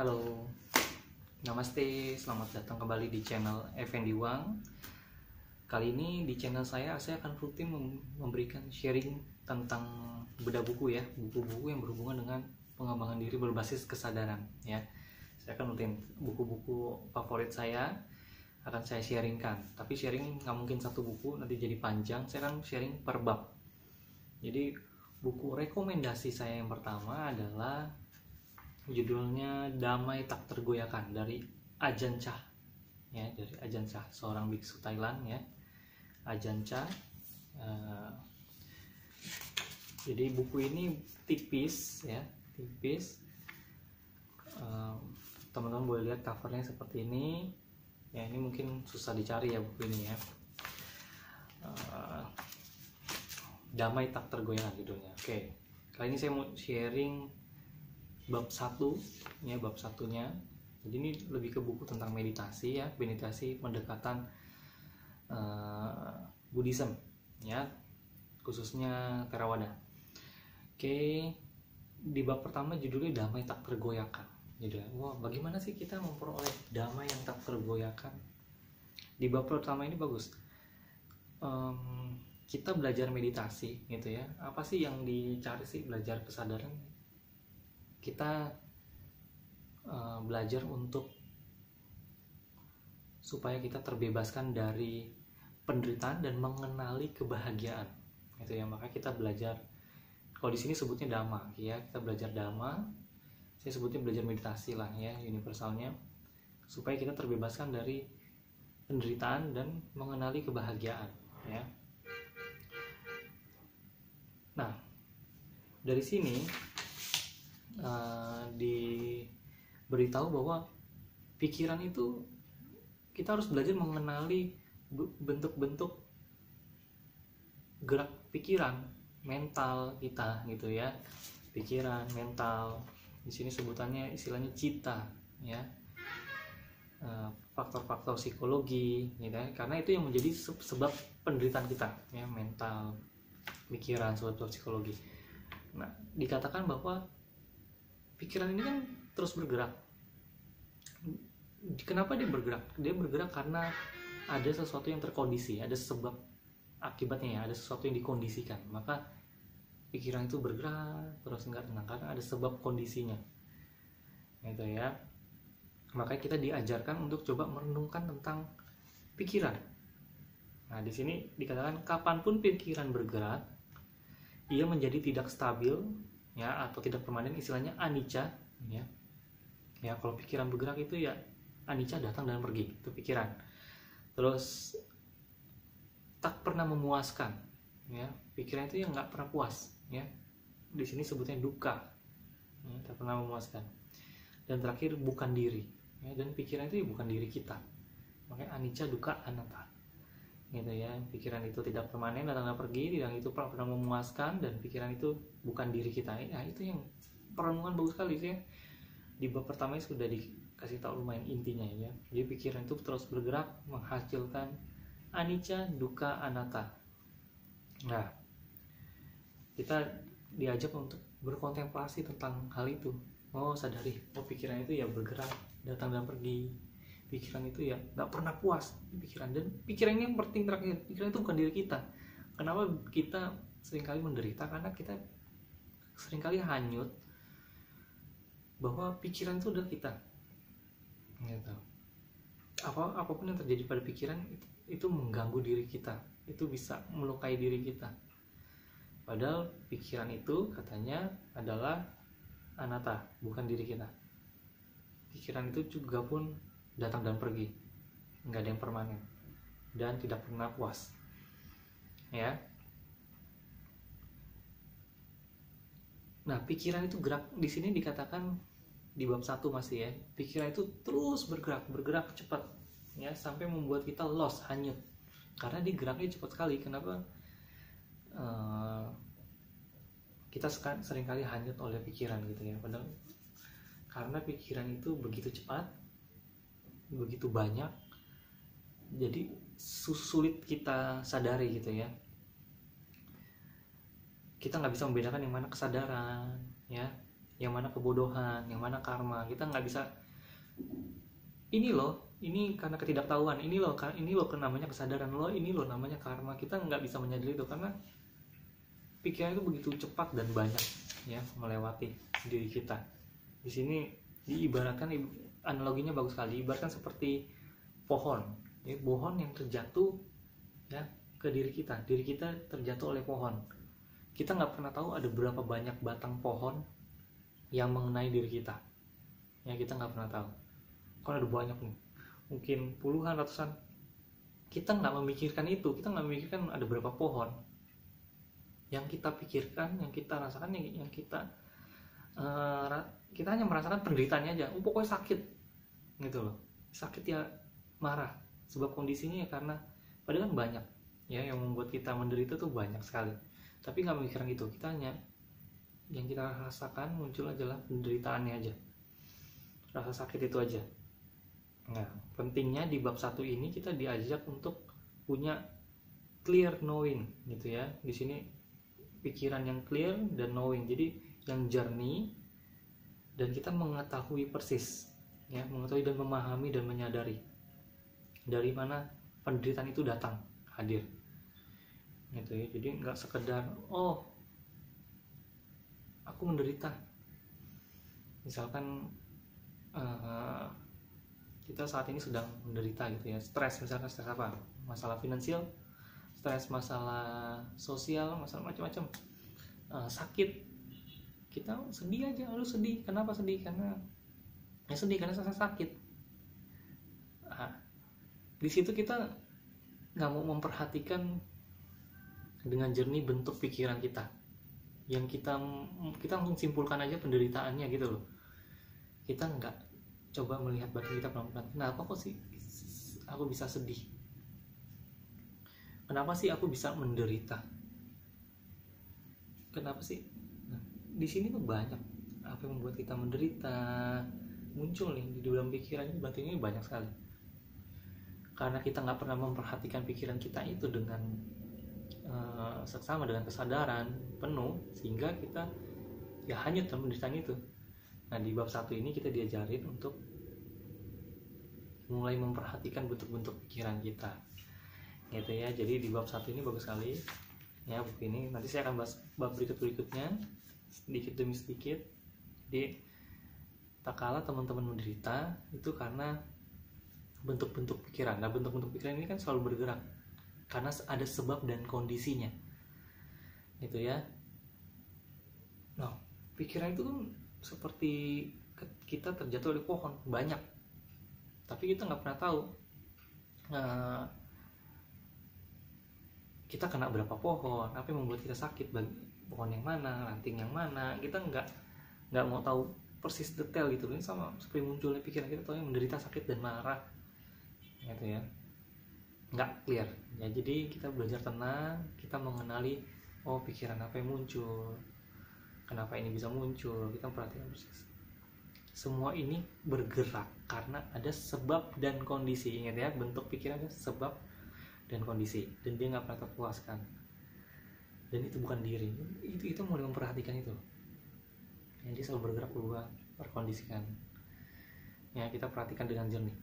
Halo, namaste, selamat datang kembali di channel Effendi Wang. Kali ini di channel saya akan rutin memberikan sharing tentang bedah buku ya, buku-buku yang berhubungan dengan pengembangan diri berbasis kesadaran ya. Saya akan rutin buku-buku favorit saya akan saya sharingkan, tapi sharing nggak mungkin satu buku, nanti jadi panjang. Saya akan sharing per bab. Jadi buku rekomendasi saya yang pertama adalah judulnya Damai Tak Tergoyahkan dari Ajahn Chah ya, dari Ajahn Chah, seorang biksu Thailand ya, Ajahn Chah. Jadi buku ini tipis ya, tipis. Teman-teman boleh lihat covernya seperti ini ya. Ini mungkin susah dicari ya buku ini ya. Damai Tak Tergoyahkan judulnya. Oke, kali ini saya mau sharing bab 1 ya, bab satunya. Jadi ini lebih ke buku tentang meditasi ya, meditasi pendekatan Buddhism ya, khususnya Theravada. Oke, di bab pertama judulnya Damai Tak Tergoyahkan. Jadi, bagaimana sih kita memperoleh damai yang tak tergoyahkan? Di bab pertama ini bagus. Kita belajar meditasi gitu ya. Apa sih yang dicari sih belajar kesadaran? Kita belajar untuk supaya kita terbebaskan dari penderitaan dan mengenali kebahagiaan gitu ya. Maka kita belajar, kalau di sini sebutnya dhamma ya, kita belajar dhamma. Saya sebutnya belajar meditasi lah ya, universalnya, supaya kita terbebaskan dari penderitaan dan mengenali kebahagiaan ya. Nah, dari sini diberitahu bahwa pikiran itu kita harus belajar mengenali bentuk-bentuk gerak pikiran, mental kita gitu ya. Pikiran, mental, di sini sebutannya istilahnya cita ya. Faktor-faktor psikologi gitu ya. Karena itu yang menjadi sebab penderitaan kita ya, mental, pikiran, sebab psikologi. Nah, dikatakan bahwa pikiran ini kan terus bergerak. Kenapa dia bergerak? Dia bergerak karena ada sesuatu yang terkondisi, ada sebab akibatnya ya, ada sesuatu yang dikondisikan. Maka pikiran itu bergerak terus nggak tenang karena ada sebab kondisinya. Gitu ya. Makanya kita diajarkan untuk coba merenungkan tentang pikiran. Nah, di sini dikatakan kapanpun pikiran bergerak, ia menjadi tidak stabil ya, atau tidak permanen, istilahnya anicca ya. Ya, kalau pikiran bergerak itu ya anicca, datang dan pergi, itu pikiran. Terus tak pernah memuaskan ya, pikiran itu yang nggak pernah puas ya. Di sini sebutnya dukkha ya, tak pernah memuaskan. Dan terakhir bukan diri ya, dan pikiran itu ya bukan diri kita. Makanya anicca, dukkha, anatta gitu ya. Pikiran itu tidak permanen, datang dan pergi, tidak itu pernah memuaskan, dan pikiran itu bukan diri kita. Nah, itu yang perenungan bagus sekali sih ya. Di bab pertama sudah dikasih tahu lumayan intinya ya. Jadi pikiran itu terus bergerak menghasilkan anicca, dukkha, anatta. Nah, kita diajak untuk berkontemplasi tentang hal itu. Sadari, pikiran itu ya bergerak, datang dan pergi. Pikiran itu ya nggak pernah puas pikiran, dan pikiran ini yang penting terakhir, pikiran itu bukan diri kita. Kenapa kita seringkali menderita? Karena kita seringkali hanyut bahwa pikiran itu adalah kita gitu. Apapun yang terjadi pada pikiran itu mengganggu diri kita, itu bisa melukai diri kita. Padahal pikiran itu katanya adalah anatta, bukan diri kita. Pikiran itu juga pun datang dan pergi, nggak ada yang permanen dan tidak pernah puas ya. Nah, pikiran itu gerak, di sini dikatakan di bab 1 masih ya, pikiran itu terus bergerak cepat ya, sampai membuat kita lost, hanyut, karena dia geraknya cepat sekali. Kenapa kita seringkali hanyut oleh pikiran gitu ya? Padahal karena pikiran itu begitu cepat, begitu banyak, jadi sulit kita sadari gitu ya. Kita nggak bisa membedakan yang mana kesadaran ya, yang mana kebodohan, yang mana karma. Kita nggak bisa, ini loh, ini karena ketidaktahuan, ini loh namanya kesadaran, loh ini loh namanya karma. Kita nggak bisa menyadari itu karena pikiran itu begitu cepat dan banyak ya melewati diri kita. Di sini diibaratkan, analoginya bagus sekali, ibaratkan seperti pohon ya, pohon yang terjatuh ya ke diri kita terjatuh oleh pohon. Kita nggak pernah tahu ada berapa banyak batang pohon yang mengenai diri kita ya, kita nggak pernah tahu. Kalau ada banyak nih, mungkin puluhan, ratusan, kita nggak memikirkan itu, kita nggak memikirkan ada berapa pohon. Yang kita pikirkan, yang kita rasakan, yang kita hanya merasakan penderitaannya aja. Pokoknya sakit gitu loh, sakit ya, marah, sebab kondisinya ya karena padahal kan banyak ya yang membuat kita menderita tuh banyak sekali, tapi nggak memikirkan itu. Kita hanya yang kita rasakan muncul adalah penderitaannya aja, rasa sakit itu aja. Nah, pentingnya di bab 1 ini kita diajak untuk punya clear knowing gitu ya. Di sini pikiran yang clear dan knowing, jadi yang jernih, dan kita mengetahui persis ya, mengetahui dan memahami dan menyadari dari mana penderitaan itu datang, hadir gitu ya. Jadi nggak sekedar oh aku menderita, misalkan kita saat ini sedang menderita gitu ya, stres, misalkan stres apa, masalah finansial, stres masalah sosial, masalah macam-macam, sakit, kita sedih aja, lalu sedih. Kenapa sedih? Karena ya sedih karena saya sakit. Di situ kita nggak mau memperhatikan dengan jernih bentuk pikiran kita, yang kita langsung simpulkan aja penderitaannya gitu loh. Kita nggak coba melihat batin kita pelan-pelan. Kenapa kok sih aku bisa sedih? Kenapa sih aku bisa menderita? Kenapa sih? Nah, di sini tuh banyak apa yang membuat kita menderita muncul nih di dalam pikiran ini, batin ini banyak sekali. Karena kita nggak pernah memperhatikan pikiran kita itu dengan seksama, dengan kesadaran penuh, sehingga kita ya hanyut dalam penderitaan itu. Nah, di bab 1 ini kita diajarin untuk mulai memperhatikan bentuk-bentuk pikiran kita gitu ya. Jadi di bab 1 ini bagus sekali ya buku ini. Nanti saya akan bahas bab berikutnya sedikit demi sedikit. Jadi tak kala teman-teman menderita itu karena bentuk-bentuk pikiran. Nah, bentuk-bentuk pikiran ini kan selalu bergerak karena ada sebab dan kondisinya gitu ya. Nah, pikiran itu kan seperti kita terjatuh oleh pohon banyak, tapi kita nggak pernah tahu kita kena berapa pohon, apa yang membuat kita sakit, pohon yang mana, ranting yang mana. Kita nggak mau tahu persis detail gitu. Ini sama seperti munculnya pikiran kita, tahu yang menderita sakit dan marah gitu ya, nggak clear ya. Jadi kita belajar tenang, kita mengenali oh pikiran apa yang muncul, kenapa ini bisa muncul, kita perhatikan persis. Semua ini bergerak karena ada sebab dan kondisi. Ingat ya, bentuk pikirannya sebab dan kondisi, dan dia nggak pernah terpuaskan, dan itu bukan diri. Itu mulai memperhatikan itu. Jadi selalu bergerak, berubah, terkondisikan ya. Kita perhatikan dengan jernih.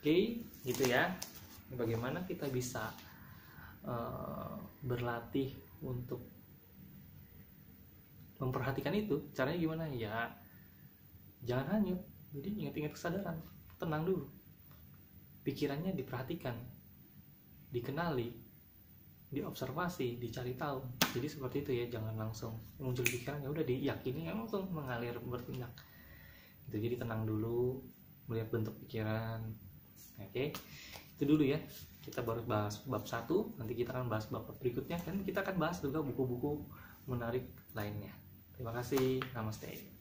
Oke, gitu ya. Bagaimana kita bisa berlatih untuk memperhatikan itu? Caranya gimana? Ya, jangan hanyut. Jadi ingat-ingat kesadaran, tenang dulu. Pikirannya diperhatikan, dikenali, diobservasi, dicari tahu. Jadi seperti itu ya, jangan langsung muncul pikiran ya udah diyakini ya langsung mengalir bertindak. Gitu. Jadi tenang dulu, melihat bentuk pikiran. Oke, itu dulu ya. Kita baru bahas bab 1, nanti kita akan bahas bab berikutnya, dan kita akan bahas juga buku-buku menarik lainnya. Terima kasih, namaste.